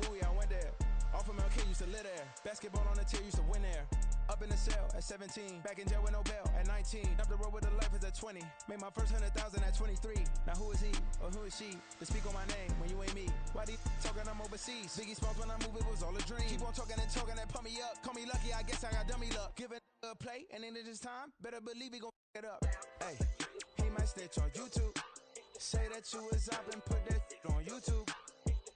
buoy, I went there. Off of MLK, used to live there. Basketball on the tier, used to win there. Up in the cell at 17. Back in jail with no bail at 19. Up the road with the life is at 20. Made my first 100,000 at 23. Now who is he or who is she to speak on my name when you ain't me? Why these talking I'm overseas? Biggie Smalls when I move, it was all a dream. Keep on talking and pump me up. Call me lucky, I guess I got dummy luck. Give it a play and then it's time. Better believe he gon' it up. Hey, he might snitch on YouTube. Say that you was up and put that on YouTube.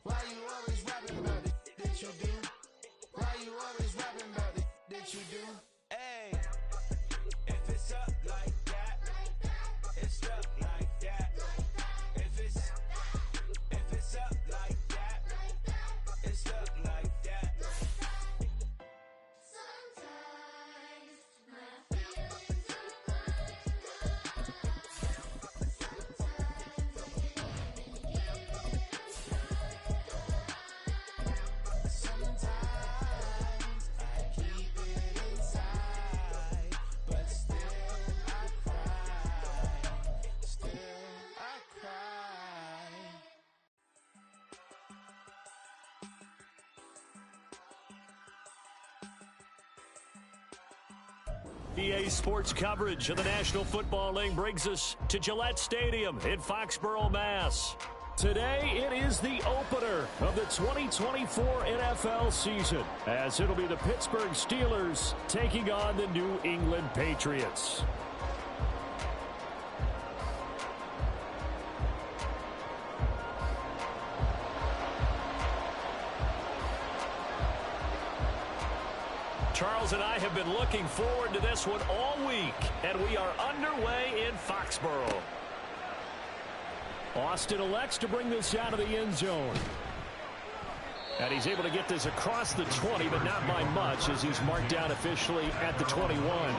Why you always rapping about it that you do? Why you always rapping about it that you do? Hey, if it's up like that, it's stuck like that. If it's up like that, it's stuck like that. Sometimes my feelings are blind. Sometimes I keep it inside, but still I cry. Still I cry. EA Sports coverage of the National Football League brings us to Gillette Stadium in Foxborough, Mass. Today, it is the opener of the 2024 NFL season, as it'll be the Pittsburgh Steelers taking on the New England Patriots. Charles and I have been looking forward to this one all week, and we are underway in Foxborough. Austin elects to bring this out of the end zone. And he's able to get this across the 20, but not by much, as he's marked down officially at the 21.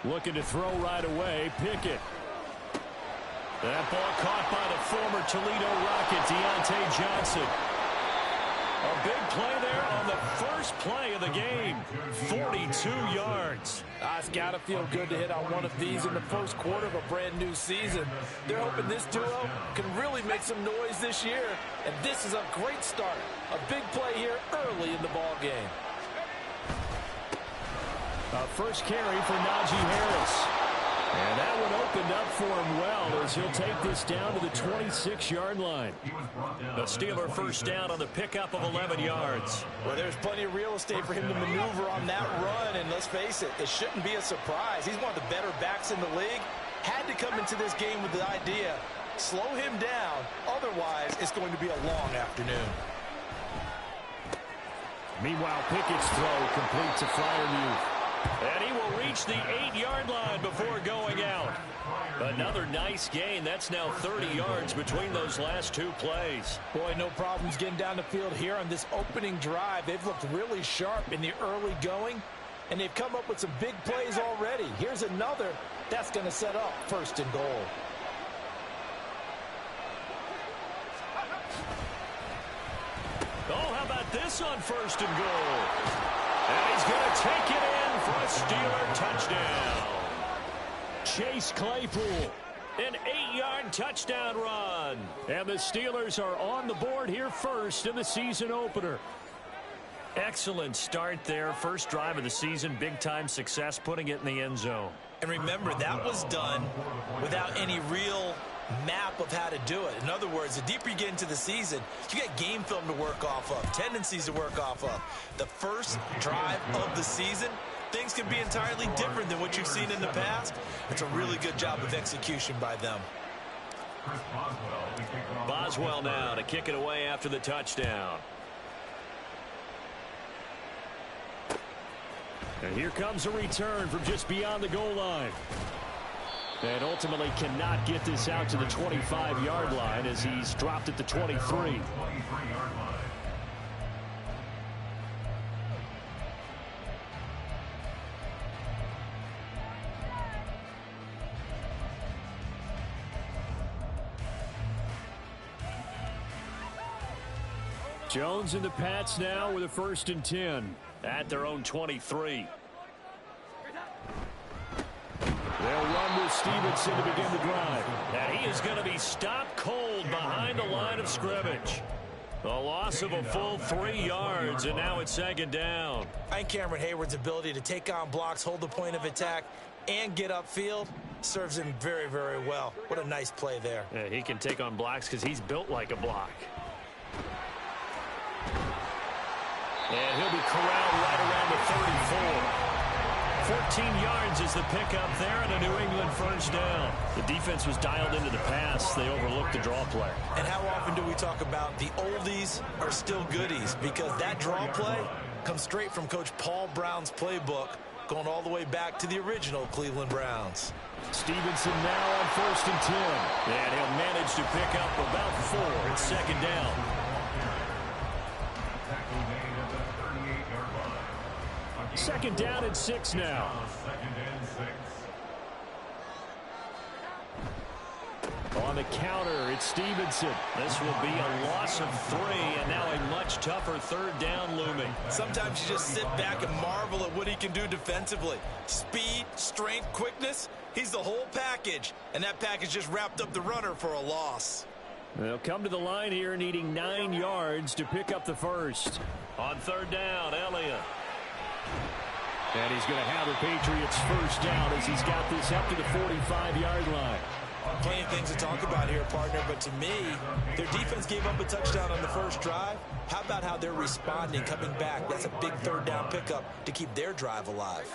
Looking to throw right away, Pickett. That ball caught by the former Toledo Rocket, Deontay Johnson. A big play there on the first play of the game. 42 yards. It's got to feel good to hit on one of these in the first quarter of a brand new season. They're hoping this duo can really make some noise this year. And this is a great start. A big play here early in the ball game. A first carry for Najee Harris. And that one opened up for him well, as he'll take this down to the 26-yard line. The Steeler first down on the pickup of 11 yards. Well, there's plenty of real estate for him to maneuver on that run, and let's face it, it shouldn't be a surprise. He's one of the better backs in the league. Had to come into this game with the idea, slow him down, otherwise it's going to be a long afternoon. Meanwhile, Pickett's throw complete to Freiermuth. And he will reach the 8-yard line before going out. Another nice gain. That's now 30 yards between those last two plays. Boy, no problems getting down the field here on this opening drive. They've looked really sharp in the early going, and they've come up with some big plays already. Here's another that's going to set up first and goal. Oh, how about this on first and goal? And he's going to take it in for a Steeler touchdown. Chase Claypool, an 8-yard touchdown run. And the Steelers are on the board here first in the season opener. Excellent start there. First drive of the season, big-time success, putting it in the end zone. And remember, that was done without any real map of how to do it. In other words, the deeper you get into the season, you got game film to work off of, tendencies to work off of. The first drive of the season, things can be entirely different than what you've seen in the past. It's a really good job of execution by them. Boswell now to kick it away after the touchdown. And here comes a return from just beyond the goal line. And ultimately cannot get this out to the 25-yard line as he's dropped at the 23. Jones and the Pats now with a 1st and 10 at their own 23. They'll run with Stevenson to begin the drive. And he is going to be stopped cold behind the line of scrimmage. A loss of a full 3 yards, and now it's second down. I think Cameron Hayward's ability to take on blocks, hold the point of attack, and get upfield serves him very, very well. What a nice play there. Yeah, he can take on blocks because he's built like a block. And he'll be corralled right around the 34. 14 yards is the pickup there, and a New England first down. The defense was dialed into the pass. They overlooked the draw play. And how often do we talk about the oldies are still goodies? Because that draw play comes straight from Coach Paul Brown's playbook, going all the way back to the original Cleveland Browns. Stevenson now on 1st and 10. And he'll manage to pick up about 4. It's second down. Second down and 6 now. On the counter, it's Stevenson. This will be a loss of 3, and now a much tougher third down looming. Sometimes you just sit back and marvel at what he can do defensively. Speed, strength, quickness, he's the whole package. And that package just wrapped up the runner for a loss. They'll come to the line here needing 9 yards to pick up the first. On third down, Elliott. And he's going to have the Patriots first down as he's got this up to the 45-yard line. Plenty of things to talk about here, partner, but to me, their defense gave up a touchdown on the first drive. How about how they're responding, coming back? That's a big third down pickup to keep their drive alive.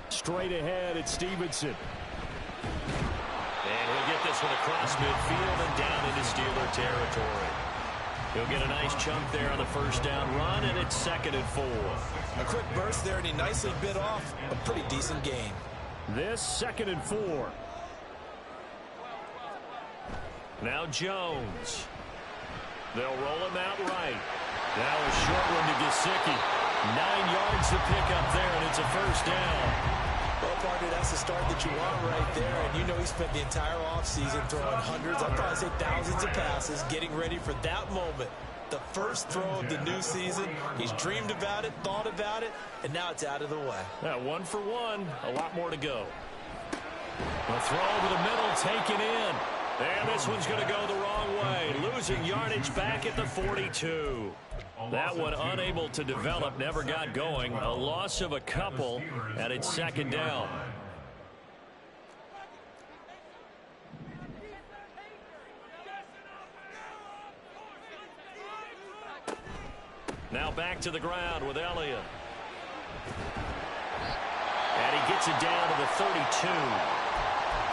Straight ahead, it's Stevenson. And he'll get this one across midfield and down into Steeler territory. He'll get a nice chunk there on the first down run, and it's 2nd and 4. A quick burst there, and he nicely bit off a pretty decent gain. This 2nd and 4. Now Jones. They'll roll him out right. Now a short one to Gesicki. 9 yards to pick up there, and it's a first down. Well, partner, that's the start that you want right there. And you know he spent the entire offseason throwing hundreds, I'd probably say thousands of passes, getting ready for that moment. The first throw of the new season. He's dreamed about it, thought about it, and now it's out of the way. 1 for 1. A lot more to go. A throw over the middle, taken in. And this one's going to go the wrong way. Losing yardage back at the 42. That one unable to develop, never got going. A loss of a couple, and it's second down. Now back to the ground with Elliott. And he gets it down to the 32.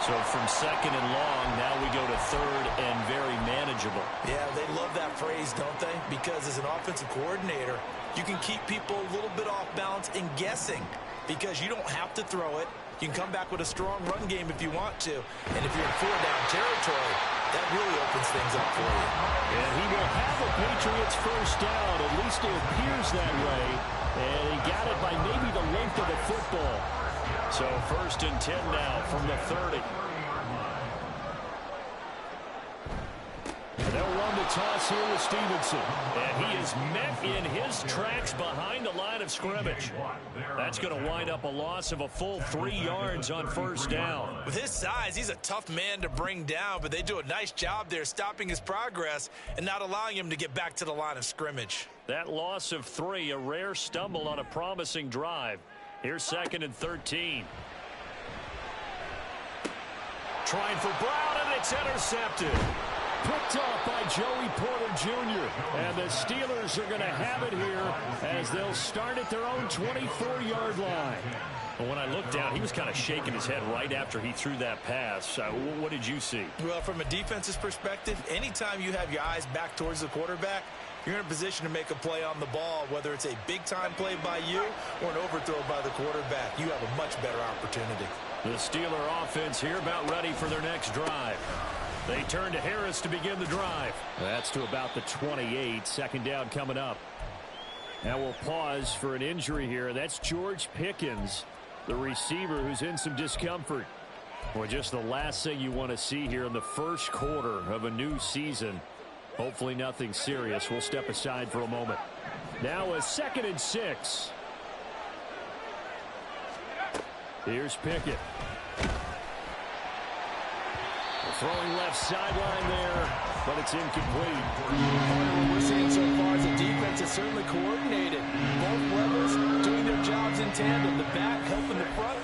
So from 2nd and long, now we go to 3rd and very manageable. Yeah, they love that phrase, don't they? Because as an offensive coordinator, you can keep people a little bit off balance and guessing because you don't have to throw it. You can come back with a strong run game if you want to. And if you're in 4-down territory, that really opens things up for you. And he will have the Patriots first down. At least it appears that way. And he got it by maybe the length of the football. So 1st and 10 now from the 30. And they'll run the toss here with Stevenson. And he is met in his tracks behind the line of scrimmage. That's going to wind up a loss of a full 3 yards on first down. With his size, he's a tough man to bring down, but they do a nice job there stopping his progress and not allowing him to get back to the line of scrimmage. That loss of 3, a rare stumble on a promising drive. Here's 2nd and 13. Trying for Brown, and it's intercepted. Picked off by Joey Porter Jr. And the Steelers are going to have it here as they'll start at their own 24-yard line. Well, when I looked down, he was kind of shaking his head right after he threw that pass. What did you see? Well, from a defense's perspective, anytime you have your eyes back towards the quarterback, you're in a position to make a play on the ball, whether it's a big-time play by you or an overthrow by the quarterback. You have a much better opportunity. The Steeler offense here about ready for their next drive. They turn to Harris to begin the drive. That's to about the 28. Second down coming up. Now we'll pause for an injury here. That's George Pickens, the receiver who's in some discomfort. Well, just the last thing you want to see here in the first quarter of a new season. Hopefully nothing serious. We'll step aside for a moment. Now a 2nd and 6. Here's Pickett. Throwing left sideline there, but it's incomplete. What we're seeing so far is the defense is certainly coordinated. Both levels doing their jobs in tandem. The back helping the front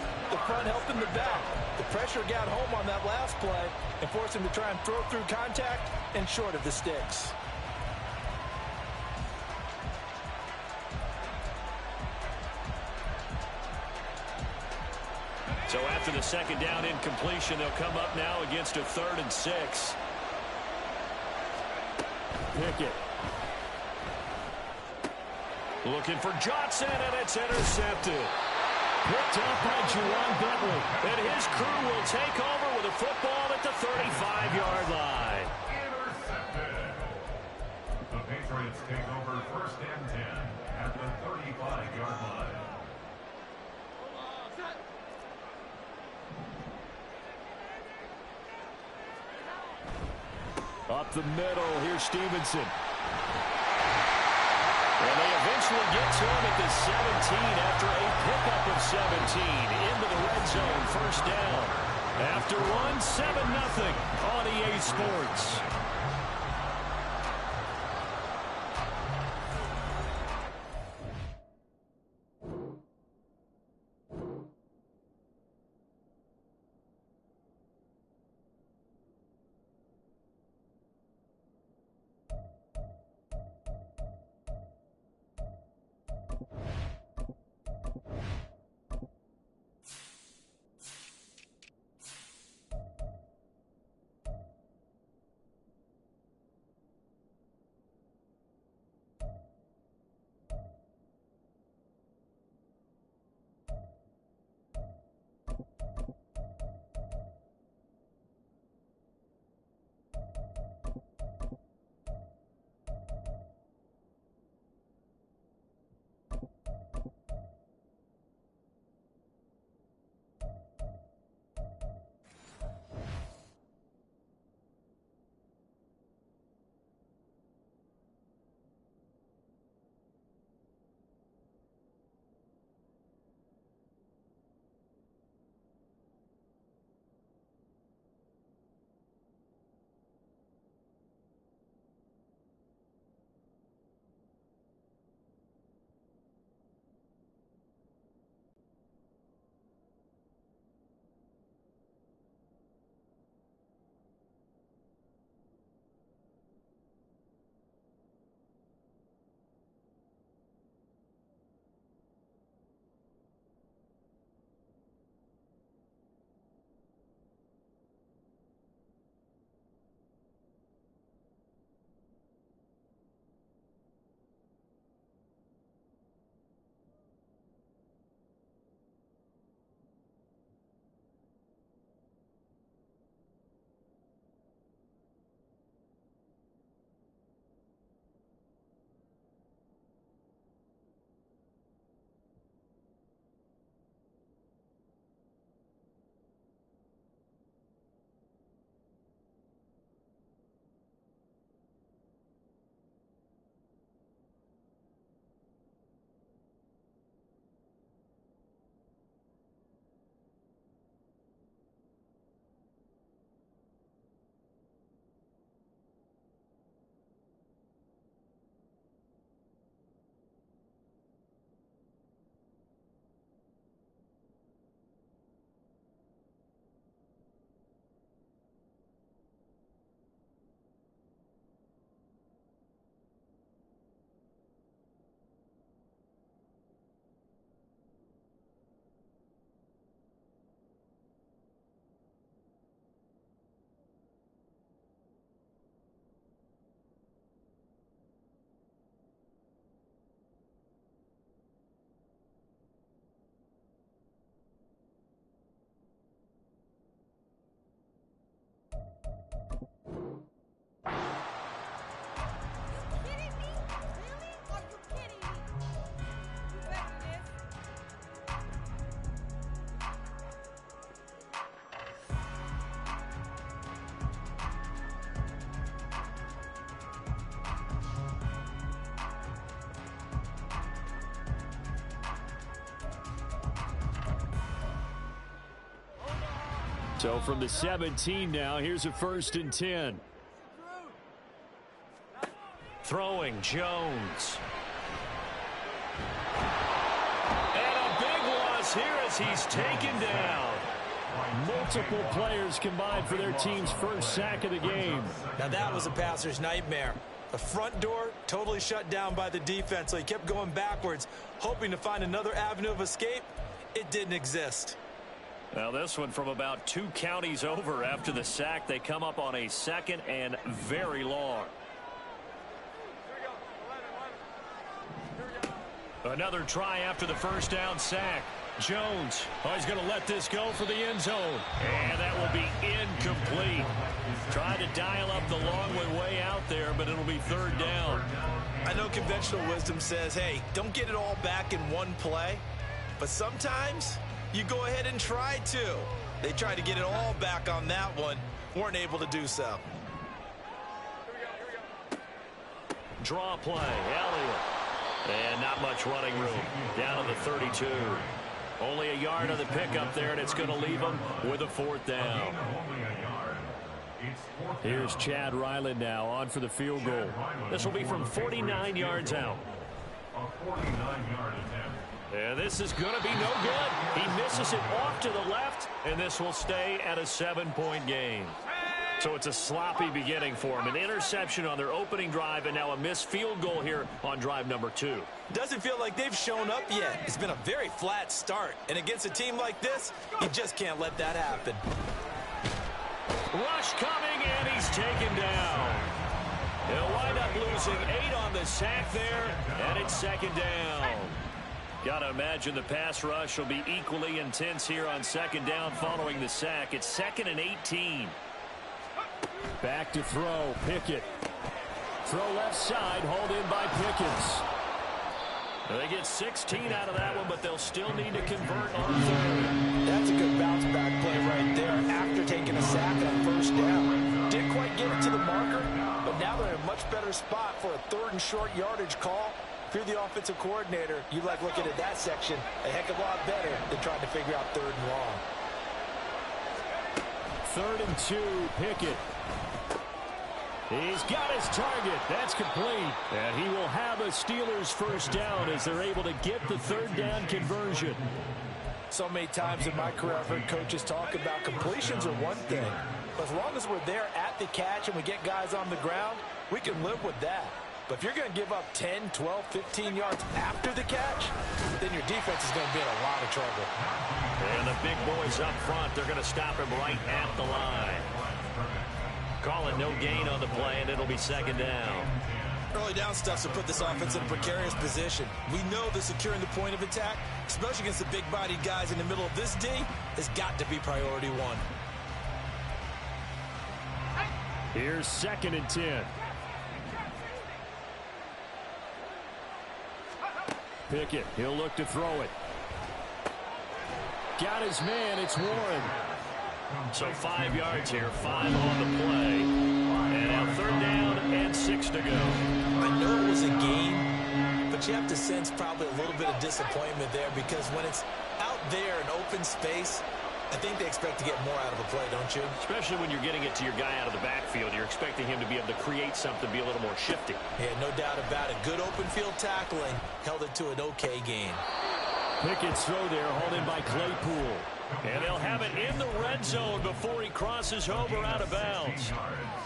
helping the back. The pressure got home on that last play and forced him to try and throw through contact and short of the sticks. So after the second down incompletion, they'll come up now against a 3rd and 6. Pickett. Looking for Johnson, and it's intercepted. Picked up by Juwan Bentley. And his crew will take over with a football at the 35-yard line. Intercepted. The Patriots take over 1st and 10 at the 35-yard line. Up the middle, here's Stevenson. And they eventually get to him at the 17 after a pickup of 17 into the red zone, 1st down. After one, 7-0 on EA Sports. So from the 17 now, here's a 1st and 10. Throwing Jones. And a big loss here as he's taken down. Multiple players combined for their team's first sack of the game. Now that was a passer's nightmare. The front door totally shut down by the defense, so he kept going backwards, hoping to find another avenue of escape. It didn't exist. Now this one from about 2 counties over after the sack. They come up on a 2nd and very long. Another try after the first down sack. Jones, he's going to let this go for the end zone. And that will be incomplete. Tried to dial up the long way out there, but it'll be 3rd down. I know conventional wisdom says, hey, don't get it all back in one play. But sometimes you go ahead and try to. They tried to get it all back on that one. Weren't able to do so. Draw play, Elliott. And not much running room. Down to the 32. Only a yard on the pickup there, and it's going to leave them with a 4th down. Here's Chad Ryland now on for the field goal. This will be from 49 yards out. A 49-yard attempt. And this is going to be no good. He misses it off to the left, and this will stay at a 7-point game. So it's a sloppy beginning for him. An interception on their opening drive, and now a missed field goal here on drive number 2. Doesn't feel like they've shown up yet. It's been a very flat start. And against a team like this, you just can't let that happen. Rush coming, and he's taken down. He'll wind up losing 8 on the sack there, and it's 2nd down. Got to imagine the pass rush will be equally intense here on 2nd down following the sack. It's 2nd and 18. Back to throw, Pickett. Throw left side, hauled in by Pickens. They get 16 out of that one, but they'll still need to convert on 3rd. That's a good bounce back play right there after taking a sack on 1st down. Didn't quite get it to the marker, but now they're in a much better spot for a 3rd and short yardage call. If you're the offensive coordinator, you like looking at that section a heck of a lot better than trying to figure out 3rd and long. 3rd and 2, Pickett. He's got his target. That's complete. And he will have a Steelers 1st down as they're able to get the 3rd down conversion. So many times in my career I've heard coaches talk about completions are one thing. But as long as we're there at the catch and we get guys on the ground, we can live with that. But if you're going to give up 10, 12, 15 yards after the catch, then your defense is going to be in a lot of trouble. And the big boys up front, they're going to stop him right at the line. Calling no gain on the play, and it'll be 2nd down. Early down stuff to put this offense in a precarious position. We know that securing the point of attack, especially against the big-bodied guys in the middle of this D, has got to be priority 1. Here's 2nd and 10. Pickett, he'll look to throw it. Got his man, it's Warren. So 5 yards here, 5 on the play. And now 3rd down and 6 to go. I know it was a game, but you have to sense probably a little bit of disappointment there because when it's out there in open space, I think they expect to get more out of a play, don't you? Especially when you're getting it to your guy out of the backfield. You're expecting him to be able to create something, be a little more shifty. Yeah, no doubt about it. Good open field tackling held it to an okay gain. Pickett's throw there, hauled in by Claypool. And they'll have it in the red zone before he crosses over out of bounds.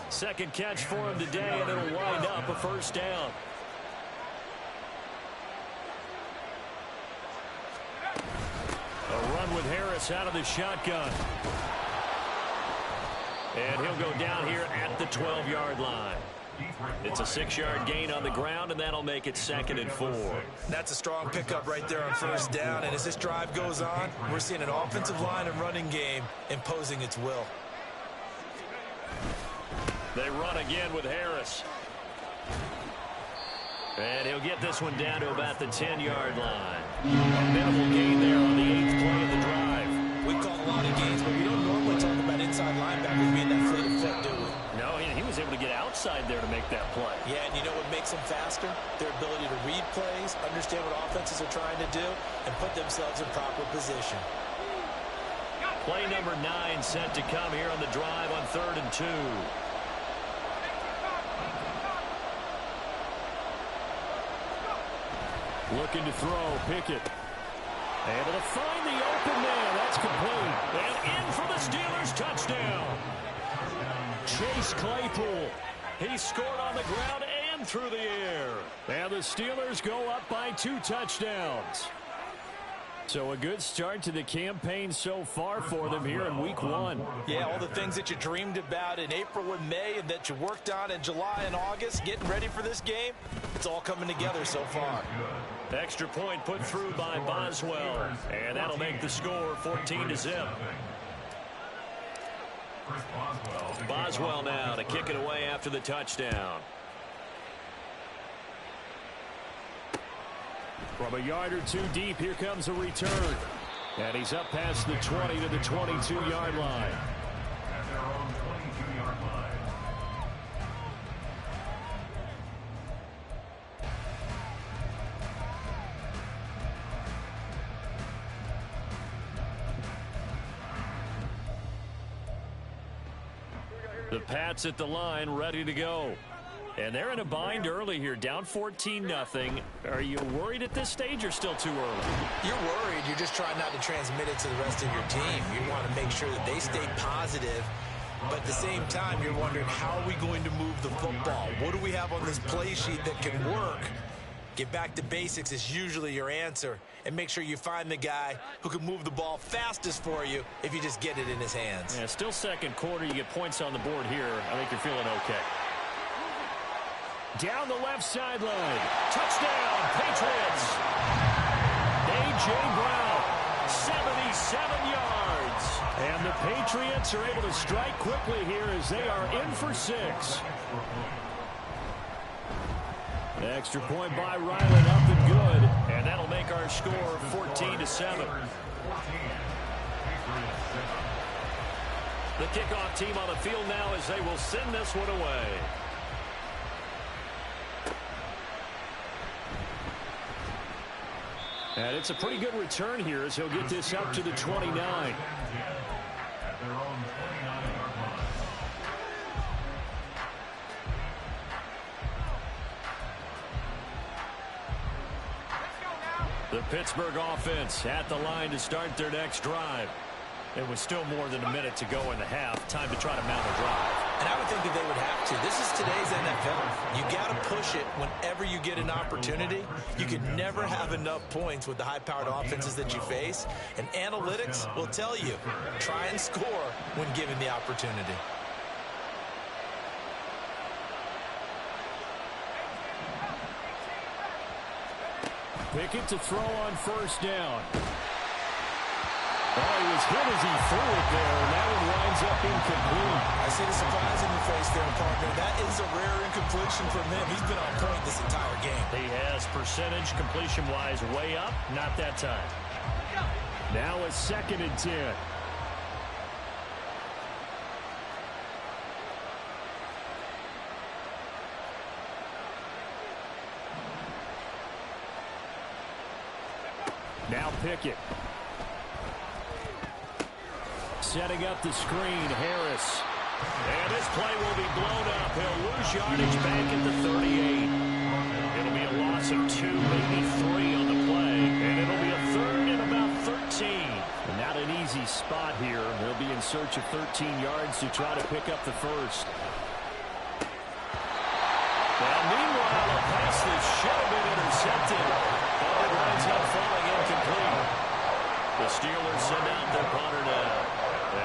2nd catch for him today, and it'll wind up a 1st down. A run with Harris out of the shotgun. And he'll go down here at the 12-yard line. It's a 6-yard gain on the ground, and that'll make it 2nd and 4. That's a strong pickup right there on 1st down, and as this drive goes on, we're seeing an offensive line and running game imposing its will. They run again with Harris. And he'll get this one down to about the 10-yard line. A minimal gain there on the 8th play of the drive. We call a lot of gains, but we don't normally talk about inside linebackers being that fleet of foot, do we? No, he was able to get outside there to make that play. Yeah, and you know what makes them faster? Their ability to read plays, understand what offenses are trying to do, and put themselves in proper position. Play number 9 set to come here on the drive on 3rd and 2. Looking to throw, Pickett. Able to find the open man. That's complete. And in for the Steelers touchdown. Chase Claypool. He scored on the ground and through the air. And the Steelers go up by 2 touchdowns. So a good start to the campaign so far for them here in week 1. Yeah, all the things that you dreamed about in April and May and that you worked on in July and August, getting ready for this game, it's all coming together so far. Extra point put through by Boswell. And that'll make the score 14-0. Boswell now to kick it away after the touchdown. From a yard or 2 deep, here comes a return. And he's up past the 20 to the 22-yard line. At their own 22-yard line. The Pats at the line, ready to go. And they're in a bind early here, down 14-0. Are you worried at this stage or still too early? You're worried. You're just trying not to transmit it to the rest of your team. You want to make sure that they stay positive. But at the same time, you're wondering, how are we going to move the football? What do we have on this play sheet that can work? Get back to basics is usually your answer. And make sure you find the guy who can move the ball fastest for you if you just get it in his hands. Yeah, still second quarter. You get points on the board here. I think you're feeling okay. Down the left sideline. Touchdown, Patriots. A.J. Brown, 77 yards. And the Patriots are able to strike quickly here as they are in for 6. An extra point by Ryland, up and good. And that'll make our score 14-7. The kickoff team on the field now as they will send this one away. And it's a pretty good return here as he'll get this up to the 29. At their own 29-yard line. The Pittsburgh offense at the line to start their next drive. It was still more than a minute to go in the half. Time to try to mount a drive. And I would think that they would have to. This is today's NFL. You got to push it whenever you get an opportunity. You can never have enough points with the high-powered offenses that you face. And analytics will tell you, try and score when given the opportunity. Pickett to throw on first down. Oh, he was hit as he threw it there, and that one winds up incomplete. I see the surprise in your face there, partner. That is a rare incompletion from him. He's been on point this entire game. He has percentage completion-wise way up. Not that time. Now a 2nd and 10. Now Pickett. Setting up the screen, Harris. And this play will be blown up. He'll lose yardage back at the 38. It'll be a loss of 2, maybe 3 on the play. And it'll be a 3rd and about 13. And not an easy spot here. They'll be in search of 13 yards to try to pick up the first. Now, meanwhile, a pass that should have been intercepted. Oh, it winds up falling incomplete. The Steelers send out their punter now,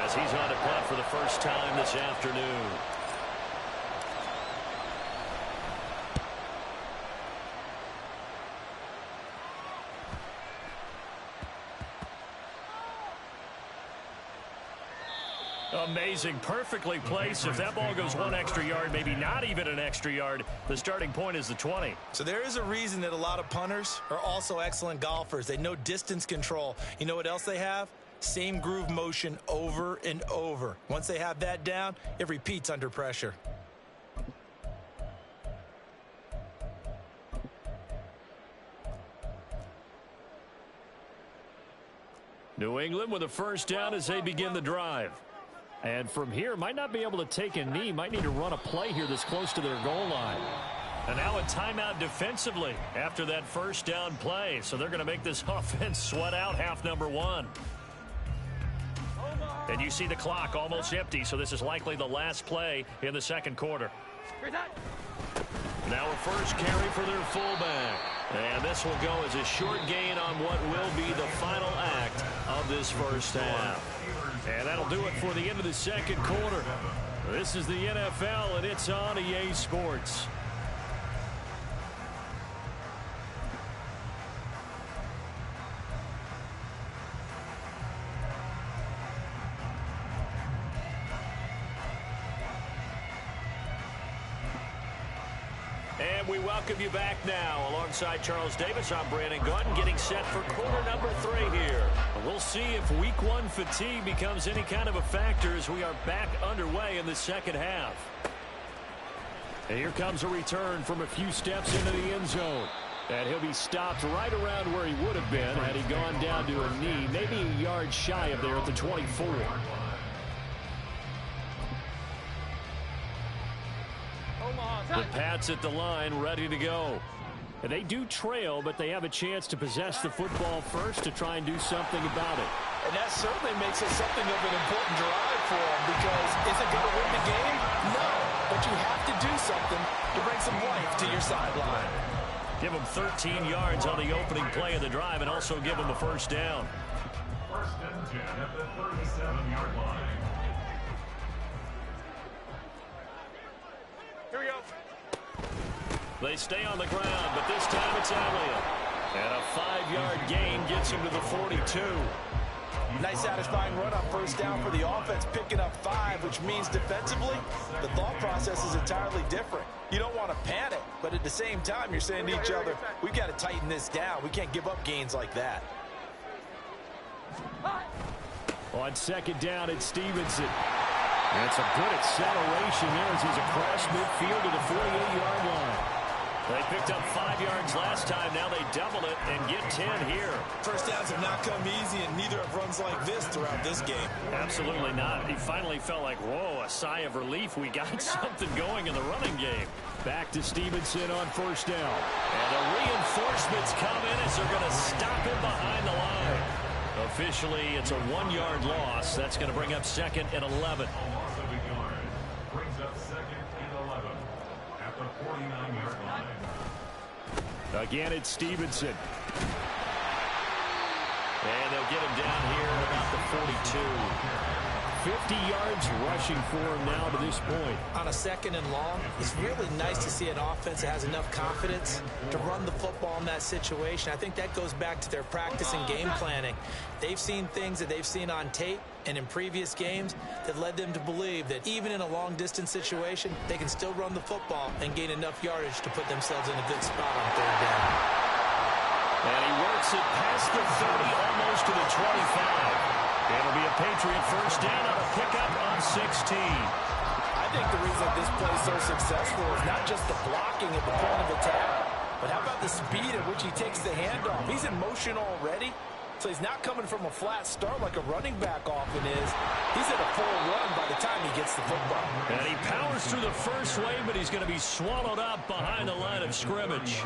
as he's on to punt for the first time this afternoon. Amazing, perfectly placed. If that ball goes 1 extra yard, maybe not even an extra yard, the starting point is the 20. So there is a reason that a lot of punters are also excellent golfers. They know distance control. You know what else they have? Same groove motion over and over. Once they have that down, it repeats under pressure. New England with a first down as they begin the drive. And from here, might not be able to take a knee. Might need to run a play here that's close to their goal line. And now a timeout defensively after that first down play. So they're going to make this offense sweat out half number one. And you see the clock almost empty, so this is likely the last play in the second quarter. Now a first carry for their fullback. And this will go as a short gain on what will be the final act of this first half. And that'll do it for the end of the second quarter. This is the NFL, and it's on EA Sports. And we welcome you back now. Alongside Charles Davis, I'm Brandon Gaudin, getting set for quarter number 3 here. We'll see if week 1 fatigue becomes any kind of a factor as we are back underway in the second half. And here comes a return from a few steps into the end zone. And he'll be stopped right around where he would have been had he gone down to a knee, maybe a yard shy of there at the 24. The Pats at the line, ready to go. And they do trail, but they have a chance to possess the football first to try and do something about it. And that certainly makes it something of an important drive for them, because is it going to win the game? No, but you have to do something to bring some life to your sideline. Give them 13 yards on the opening play of the drive and also give them a first down. First and 10 at the 37-yard line. Here we go. They stay on the ground, but this time it's Elliott. And a 5-yard gain gets him to the 42. Nice satisfying run on first down for the offense, picking up 5, which means defensively, the thought process is entirely different. You don't want to panic, but at the same time, you're saying to each other, we've got to tighten this down. We can't give up gains like that. On second down, it's Stevenson. That's a good acceleration there as he's across midfield to the 48-yard line. They picked up 5 yards last time. Now they double it and get 10 here. First downs have not come easy, and neither have runs like this throughout this game. Absolutely not. He finally felt like, whoa, a sigh of relief. We got something going in the running game. Back to Stevenson on first down. And the reinforcements come in as they're going to stop him behind the line. Officially, it's a 1-yard loss. That's going to bring up second and 11. Loss of a yard. Brings up second and 11 at the 49-yard line. Again, it's Stevenson. And they'll get him down here at about the 42. 50 yards rushing for him now to this point. On a second and long, it's really nice to see an offense that has enough confidence to run the football in that situation. I think that goes back to their practice and game planning. They've seen things that they've seen on tape and in previous games that led them to believe that even in a long-distance situation, they can still run the football and gain enough yardage to put themselves in a good spot on third down. And he works it past the 30, almost to the 25. It'll be a Patriot first down on a pickup on 16. I think the reason this play is so successful is not just the blocking at the point of attack, but how about the speed at which he takes the handoff? He's in motion already, so he's not coming from a flat start like a running back often is. He's at a full run by the time he gets the football. And he powers through the first wave, but he's going to be swallowed up behind the line of scrimmage.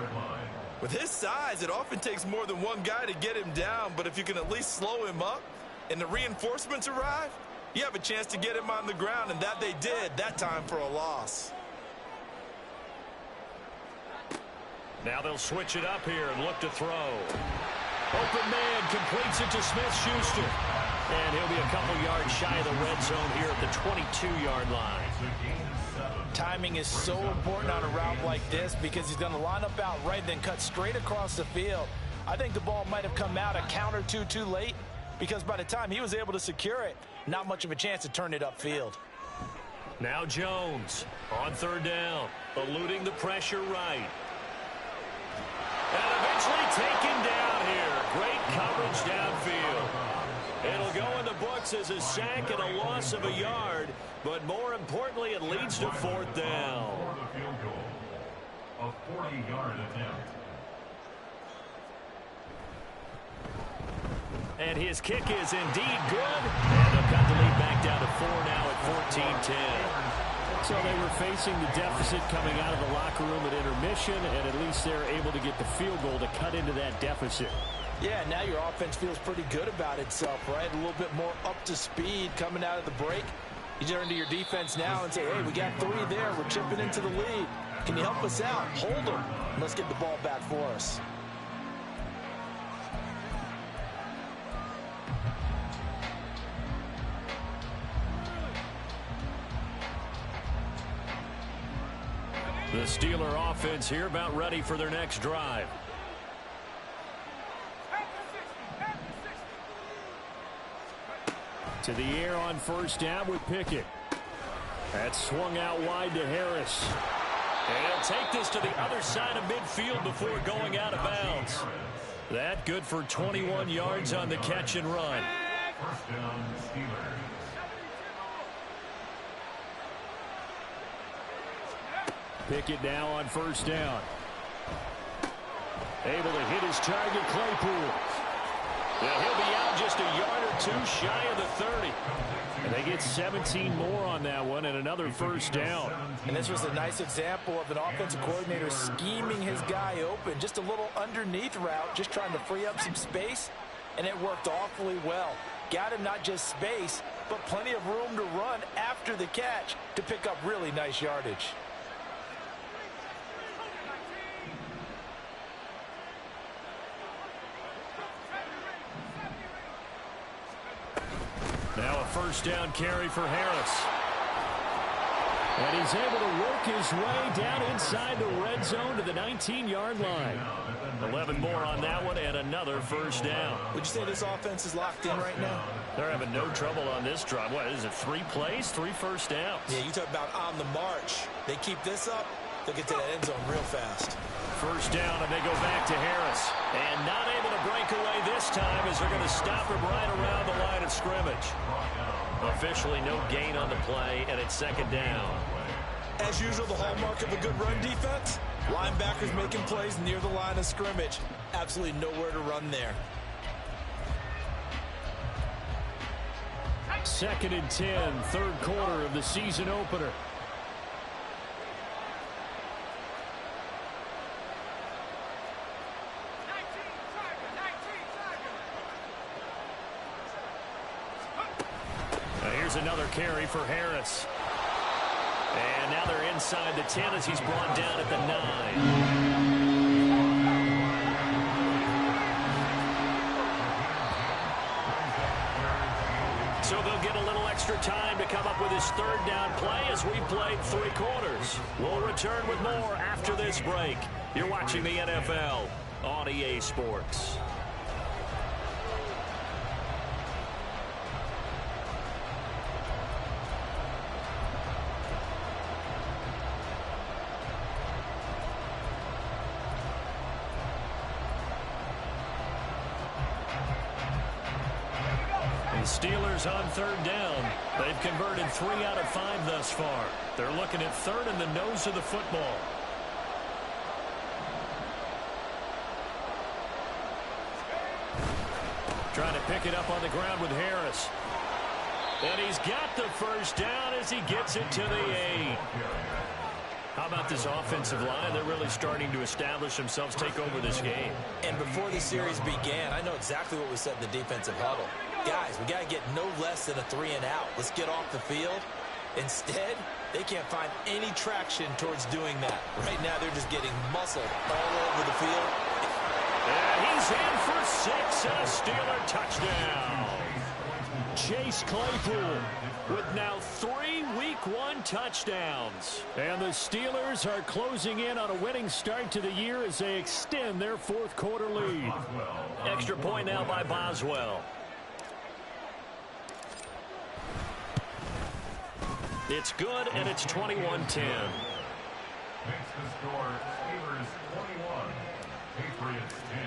With his size, it often takes more than one guy to get him down, but if you can at least slow him up and the reinforcements arrive, you have a chance to get him on the ground, and that they did, that time for a loss. Now they'll switch it up here and look to throw. Open man completes it to Smith-Schuster. And he'll be a couple yards shy of the red zone here at the 22-yard line. Timing is so important on a route like this because he's going to line up out right, then cut straight across the field. I think the ball might have come out a count or two too late, because by the time he was able to secure it, not much of a chance to turn it upfield. Now Jones on third down, eluding the pressure right. And eventually taken down here. Great coverage downfield. It'll go in the books as a sack and a loss of a yard, but more importantly, it leads to fourth down. For the field goal, a 40-yard attempt. And his kick is indeed good. And they'll cut the lead back down to 4 now at 14-10. So they were facing the deficit coming out of the locker room at intermission, and at least they're able to get the field goal to cut into that deficit. Yeah, now your offense feels pretty good about itself, right? A little bit more up to speed coming out of the break. You turn to your defense now and say, hey, we got 3 there. We're chipping into the lead. Can you help us out? Hold them. Let's get the ball back for us. The Steeler offense here about ready for their next drive. To the air on first down with Pickett. That's swung out wide to Harris. And he'll take this to the other side of midfield before going out of bounds. That good for 21 yards on the catch and run. First down, Steelers. Pickett now on first down. Able to hit his target, Claypool. Yeah, he'll be out just a yard or 2 shy of the 30. And they get 17 more on that one and another first down. And this was a nice example of an offensive coordinator scheming his guy open. Just a little underneath route, just trying to free up some space. And it worked awfully well. Got him not just space, but plenty of room to run after the catch to pick up really nice yardage. Now a first down carry for Harris. And he's able to work his way down inside the red zone to the 19-yard line. 11 more on that one and another first down. Would you say this offense is locked in right now? They're having no trouble on this drive. What is it, 3 plays, 3 first downs? Yeah, you talk about on the march. They keep this up, they'll get to that end zone real fast. First down, and they go back to Harris. And not able to break away this time as they're going to stop him right around the line of scrimmage. Officially no gain on the play, and it's second down. As usual, the hallmark of a good run defense, linebackers making plays near the line of scrimmage. Absolutely nowhere to run there. Second and 10, third quarter of the season opener. Here's another carry for Harris. And now they're inside the 10 as he's brought down at the 9. So they'll get a little extra time to come up with his third down play as we played 3 quarters. We'll return with more after this break. You're watching the NFL on EA Sports. Steelers on third down. They've converted 3 out of 5 thus far. They're looking at third in the nose of the football. Trying to pick it up on the ground with Harris. And he's got the first down as he gets it to the 8. How about this offensive line? They're really starting to establish themselves, take over this game. And before the series began, I know exactly what we said in the defensive huddle. Guys, we got to get no less than a 3 and out. Let's get off the field. Instead, they can't find any traction towards doing that. Right now, they're just getting muscled all over the field. And he's in for 6 and a Steeler touchdown. Chase Claypool with now 3 Week 1 touchdowns. And the Steelers are closing in on a winning start to the year as they extend their 4th quarter lead. Extra point now by Boswell. It's good, and it's 21-10. Makes the score Steelers 21, Patriots 10.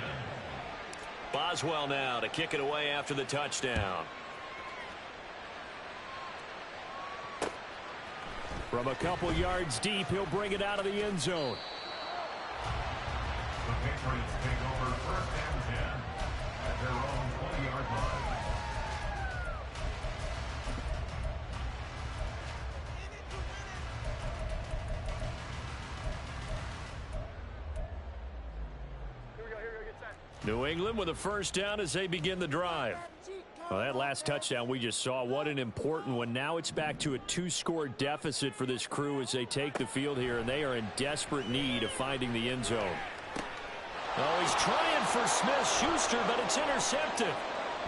Boswell now to kick it away after the touchdown. From a couple yards deep, he'll bring it out of the end zone. The Patriots take over first and 10 at their own 20-yard line. New England with a first down as they begin the drive. Well, that last touchdown we just saw, what an important one. Now it's back to a 2-score deficit for this crew as they take the field here, and they are in desperate need of finding the end zone. Oh, he's trying for Smith-Schuster, but it's intercepted.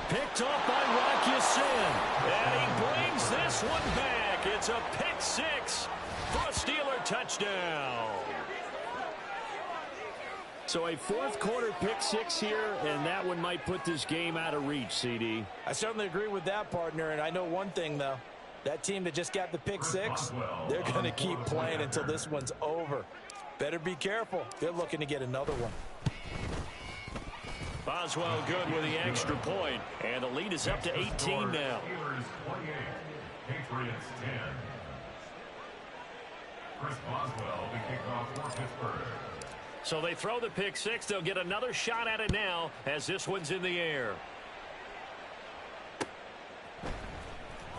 Picked off by Rocky Sin. And he brings this one back. It's a pick six for a Steeler touchdown. So a fourth quarter pick six here, and that one might put this game out of reach, CD. I certainly agree with that, partner, and I know one thing, though. That team that just got the pick six, they're going to keep playing until this one's over. Better be careful. They're looking to get another one. Boswell good with the extra point, and the lead is up to 18 now. Steelers 28, Patriots 10. Chris Boswell, the kickoff for Pittsburgh. So they throw the pick six. They'll get another shot at it now as this one's in the air.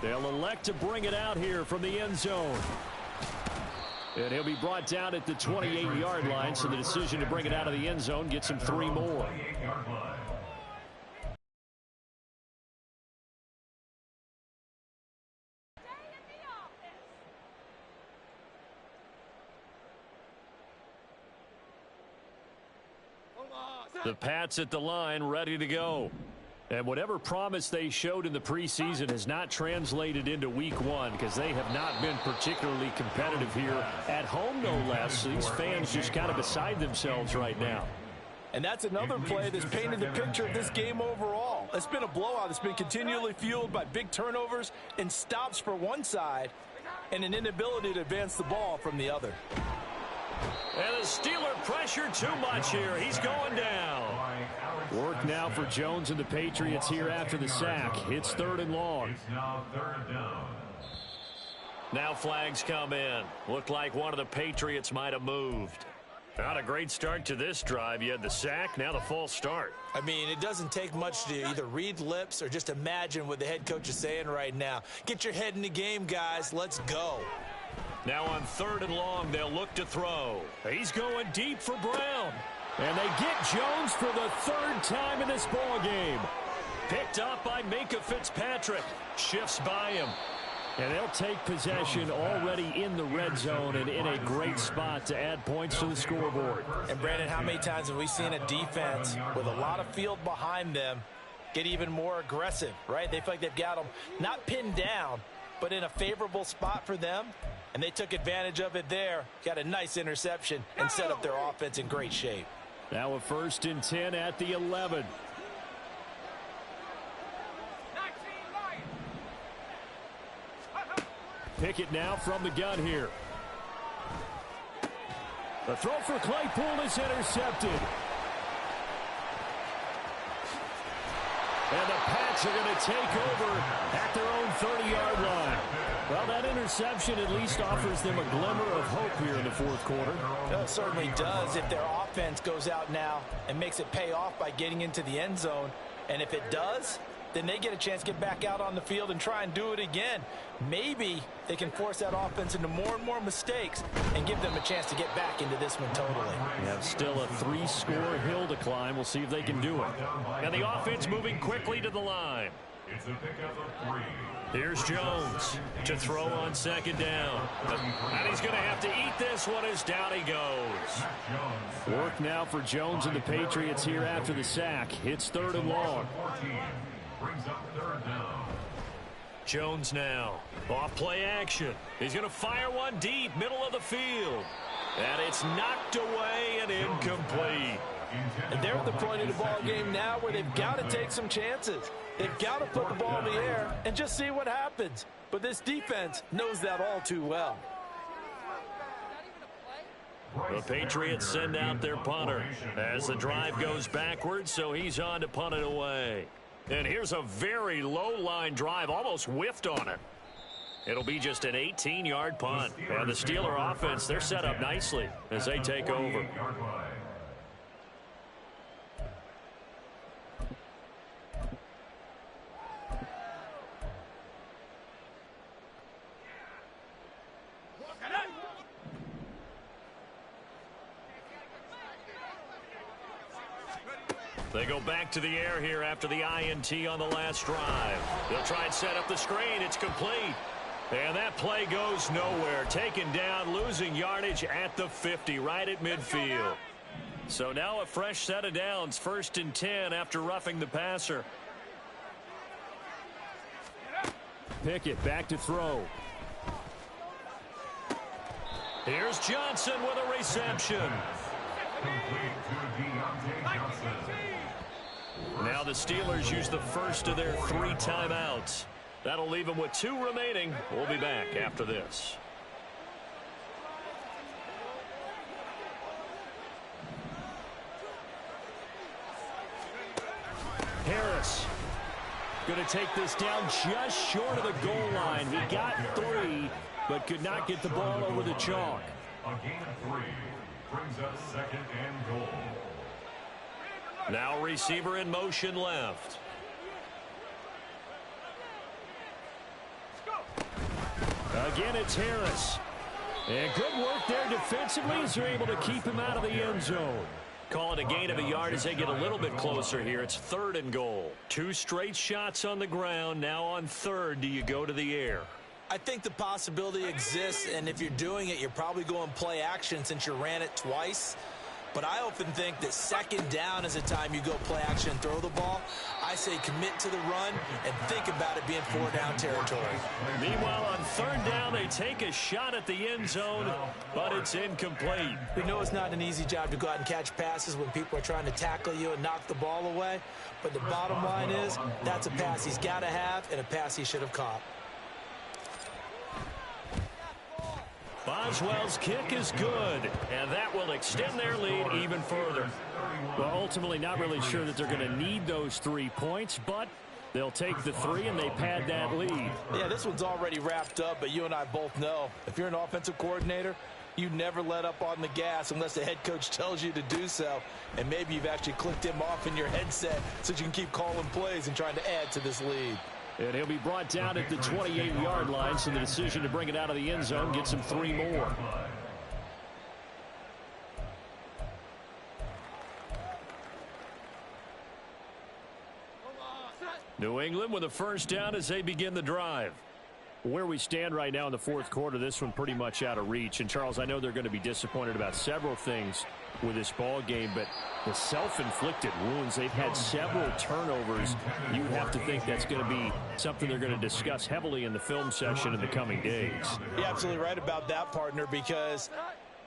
They'll elect to bring it out here from the end zone. And he'll be brought down at the 28-yard line, so the decision to bring it out of the end zone gets him 3 more. The Pats at the line, ready to go. And whatever promise they showed in the preseason has not translated into week one because they have not been particularly competitive here at home, no less. These fans just kind of beside themselves right now. And that's another play that's painted the picture of this game overall. It's been a blowout. It's been continually fueled by big turnovers and stops for one side and an inability to advance the ball from the other. And the Steeler pressure too much here. He's going down. Work now for Jones and the Patriots here after the sack. It's 3rd and long. It's now 3rd down. Now flags come in. Looked like one of the Patriots might have moved. Not a great start to this drive. You had the sack, now the false start. I mean, it doesn't take much to either read lips or just imagine what the head coach is saying right now. Get your head in the game, guys. Let's go. Now on 3rd and long, they'll look to throw. He's going deep for Brown. And they get Jones for the 3rd time in this ball game. Picked up by Minka Fitzpatrick. Shifts by him. And they'll take possession already in the red zone and in a great spot to add points to the scoreboard. And, Brandon, how many times have we seen a defense with a lot of field behind them get even more aggressive, right? They feel like they've got them not pinned down, but in a favorable spot for them. And they took advantage of it there. Got a nice interception and set up their offense in great shape. Now a 1st and 10 at the 11. Pickett now from the gun here. The throw for Claypool is intercepted. And the Pats are going to take over at their own 30-yard line. Well, that interception at least offers them a glimmer of hope here in the 4th quarter. It certainly does if their offense goes out now and makes it pay off by getting into the end zone. And if it does, then they get a chance to get back out on the field and try and do it again. Maybe they can force that offense into more and more mistakes and give them a chance to get back into this one totally. We have still a 3-score hill to climb. We'll see if they can do it. And the offense moving quickly to the line. It's a pickup of 3. Here's Jones to throw on 2nd down. And he's going to have to eat this one as down he goes. Work now for Jones and the Patriots here after the sack. It's 3rd and long. Brings up 3rd down. Jones now. Off play action. He's going to fire one deep, middle of the field. And it's knocked away and incomplete. And they're at the point of the ball game now where they've got to take some chances. They've got to put the ball in the air and just see what happens. But this defense knows that all too well. The Patriots send out their punter as the drive goes backwards, so he's on to punt it away. And here's a very low-line drive, almost whiffed on it. It'll be just an 18-yard punt. And the Steeler offense, they're set up nicely as they take over. They go back to the air here after the INT on the last drive. They'll try and set up the screen. It's complete. And that play goes nowhere. Taken down, losing yardage at the 50, right at midfield. So now a fresh set of downs, 1st and 10 after roughing the passer. Pickett back to throw. Here's Johnson with a reception. Now the Steelers use the first of their 3 timeouts. That'll leave them with 2 remaining. We'll be back after this. Harris going to take this down just short of the goal line. He got 3, but could not get the ball over the chalk. A gain of 3 brings us 2nd and goal. Now receiver in motion left. Again, it's Harris. And good work there defensively as they're able to keep him out of the end zone. Call it a gain of a yard as they get a little bit closer here. It's 3rd and goal. 2 straight shots on the ground. Now on 3rd, do you go to the air? I think the possibility exists, and if you're doing it, you're probably going play action since you ran it twice. But I often think that 2nd down is the time you go play action and throw the ball. I say commit to the run and think about it being 4-down territory. Meanwhile, on 3rd down, they take a shot at the end zone, but it's incomplete. We know it's not an easy job to go out and catch passes when people are trying to tackle you and knock the ball away. But the bottom line is that's a pass he's got to have and a pass he should have caught. Boswell's kick is good, and that will extend their lead even further. Well, ultimately not really sure that they're going to need those 3 points, but they'll take the 3 and they pad that lead. Yeah, this one's already wrapped up, but you and I both know if you're an offensive coordinator, you never let up on the gas unless the head coach tells you to do so. And maybe you've actually clicked him off in your headset so you can keep calling plays and trying to add to this lead. And he'll be brought down at the 28-yard line, so the decision to bring it out of the end zone gets him 3 more. New England with a 1st down as they begin the drive. Where we stand right now in the 4th quarter, this one pretty much out of reach. And, Charles, I know they're going to be disappointed about several things with this ball game, but the self-inflicted wounds, they've had several turnovers. You have to think that's going to be something they're going to discuss heavily in the film session in the coming days. You're absolutely right about that, partner, because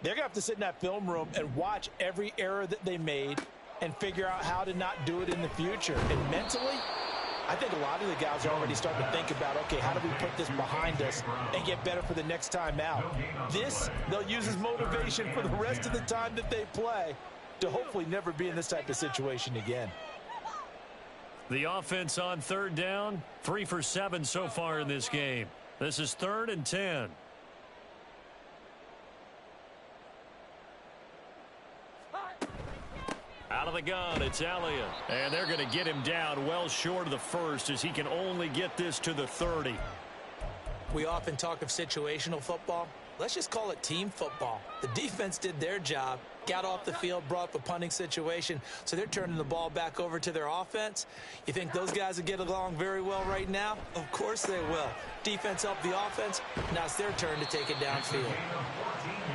they're going to have to sit in that film room and watch every error that they made and figure out how to not do it in the future. And mentally, I think a lot of the guys are already starting to think about, okay, how do we put this behind us and get better for the next time out? This, they'll use as motivation for the rest of the time that they play to hopefully never be in this type of situation again. The offense on 3rd down, 3 for 7 so far in this game. This is 3rd and 10. Out of the gun, it's Elliott. And they're going to get him down well short of the 1st as he can only get this to the 30. We often talk of situational football. Let's just call it team football. The defense did their job, got off the field, brought up a punting situation, so they're turning the ball back over to their offense. You think those guys will get along very well right now? Of course they will. Defense helped the offense. Now it's their turn to take it downfield.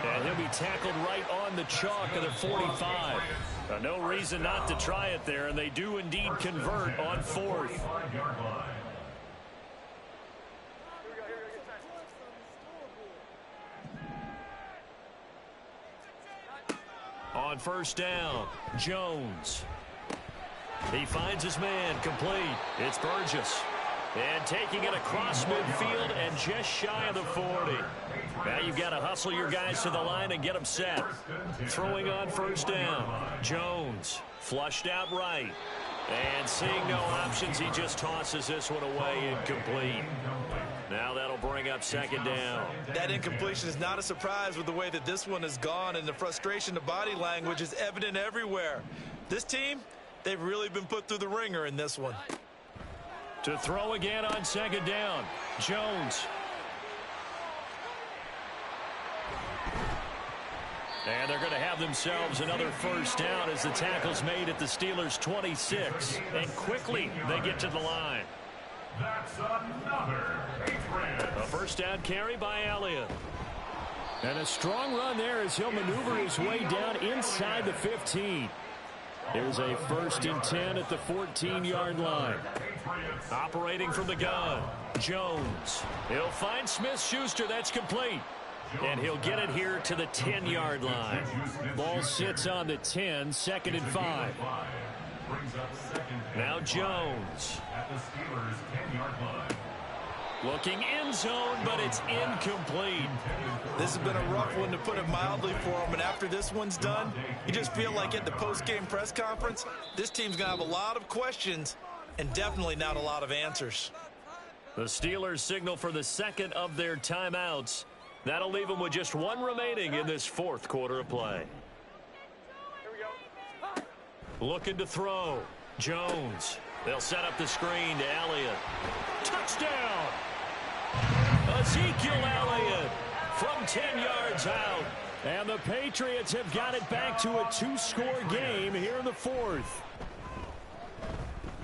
And he'll be tackled right on the chalk of the 45. No reason not to try it there, and they do indeed convert on 4th. On 1st down, Jones. He finds his man, complete. It's Burgess. And taking it across midfield and just shy of the 40. Now you've got to hustle your guys to the line and get them set. Throwing on 1st down. Jones flushed out right. And seeing no options, he just tosses this one away, incomplete. Now that'll bring up 2nd down. That incompletion is not a surprise with the way that this one has gone, and the frustration of body language is evident everywhere. This team, they've really been put through the ringer in this one. To throw again on 2nd down, Jones. And they're going to have themselves another first down as the tackle's made at the Steelers' 26. And quickly they get to the line. That's another Patriots. A first down carry by Elliott. And a strong run there as he'll maneuver his way down inside the 15. Here's a 1st and 10 at the 14-yard line. Operating from the gun, Jones. He'll find Smith-Schuster. That's complete. And he'll get it here to the 10-yard line. Ball sits on the 10, 2nd and 5. Now Jones. At the Steelers' 10-yard line. Looking end zone, but it's incomplete. This has been a rough one, to put it mildly, for him. And after this one's done, you just feel like at the post-game press conference, this team's going to have a lot of questions and definitely not a lot of answers. The Steelers signal for the second of their timeouts. That'll leave them with just one remaining in this 4th quarter of play. Looking to throw. Jones. They'll set up the screen to Elliott. Touchdown! Ezekiel Elliott from 10 yards out. And the Patriots have got it back to a 2-score game here in the 4th.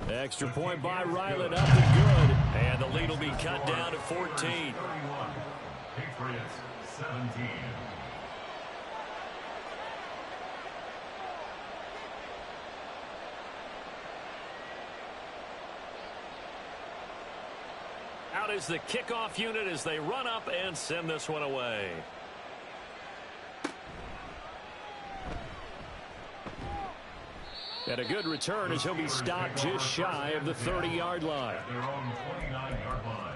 Extra point by Ryland, up and good. And the lead will be cut down to 14. Patriots 17. Out is the kickoff unit as they run up and send this one away. And a good return as he'll be stopped just shy of the 30-yard line. At their own 29-yard line.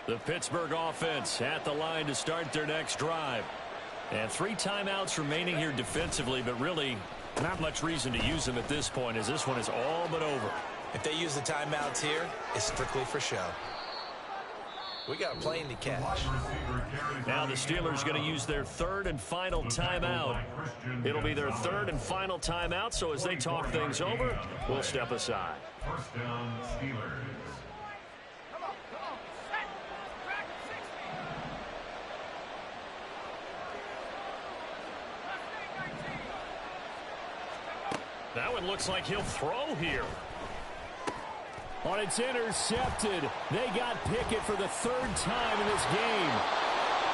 The Pittsburgh offense at the line to start their next drive. And 3 timeouts remaining here defensively, but really not much reason to use them at this point as this one is all but over. If they use the timeouts here, it's strictly for show. We got a plane to catch. Now the Steelers going to use their 3rd and final timeout. It'll be their 3rd and final timeout, so as they talk things over, we'll step aside. First down, Steelers. That one looks like he'll throw here. On it's intercepted. They got Pickett for the 3rd time in this game.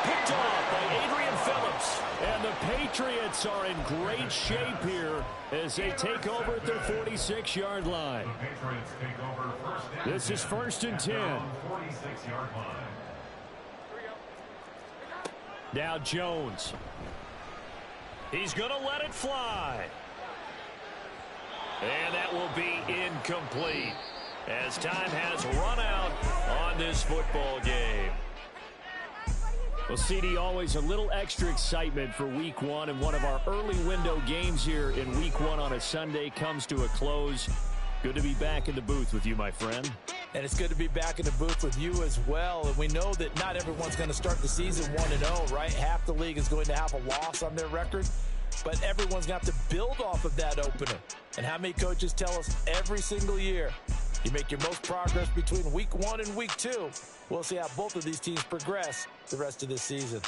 Picked off by Adrian Phillips. And the Patriots are in great shape here as they take over at their 46-yard line. The Patriots take over first down. This is 1st and 10. 46-yard line. Now Jones. He's going to let it fly. And that will be incomplete as time has run out on this football game. Well, CD, always a little extra excitement for Week 1, and one of our early window games here in Week 1 on a Sunday comes to a close. Good to be back in the booth with you, my friend. And it's good to be back in the booth with you as well. And we know that not everyone's going to start the season 1-0, right? Half the league is going to have a loss on their record. But everyone's going to have to build off of that opener. And how many coaches tell us every single year, you make your most progress between Week 1 and Week 2. We'll see how both of these teams progress the rest of this season.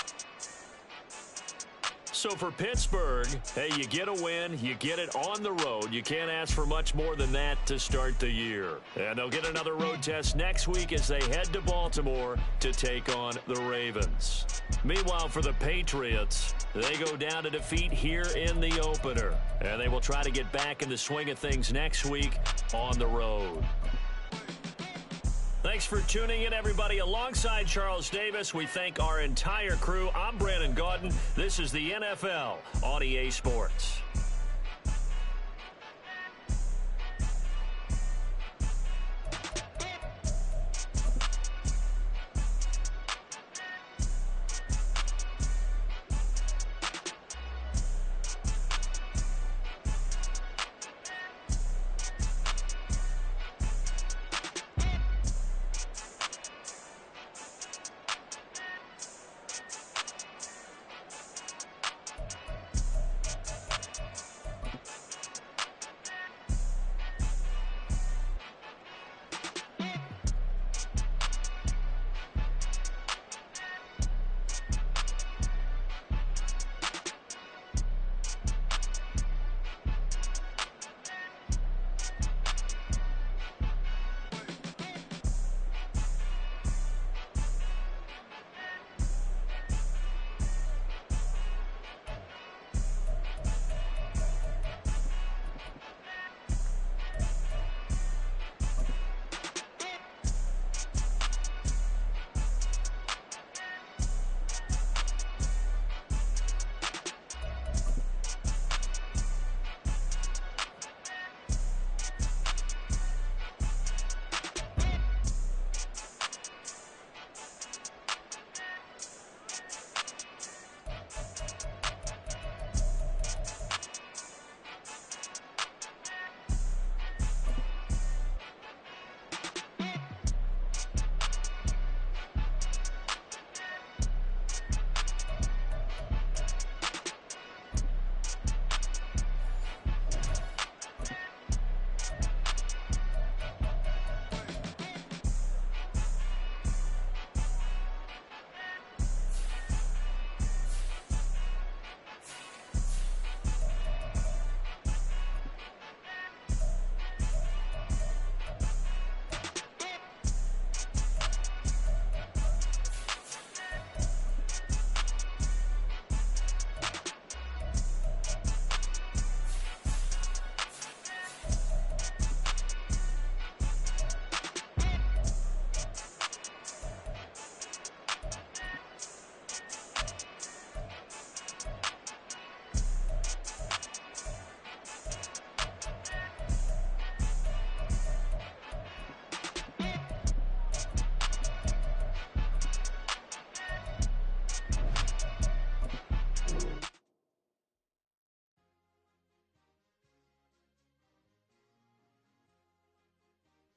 So for Pittsburgh, hey, you get a win, you get it on the road. You can't ask for much more than that to start the year. And they'll get another road test next week as they head to Baltimore to take on the Ravens. Meanwhile, for the Patriots, they go down to defeat here in the opener. And they will try to get back in the swing of things next week on the road. Thanks for tuning in, everybody. Alongside Charles Davis, we thank our entire crew. I'm Brandon Gaudin. This is the NFL on EA Sports.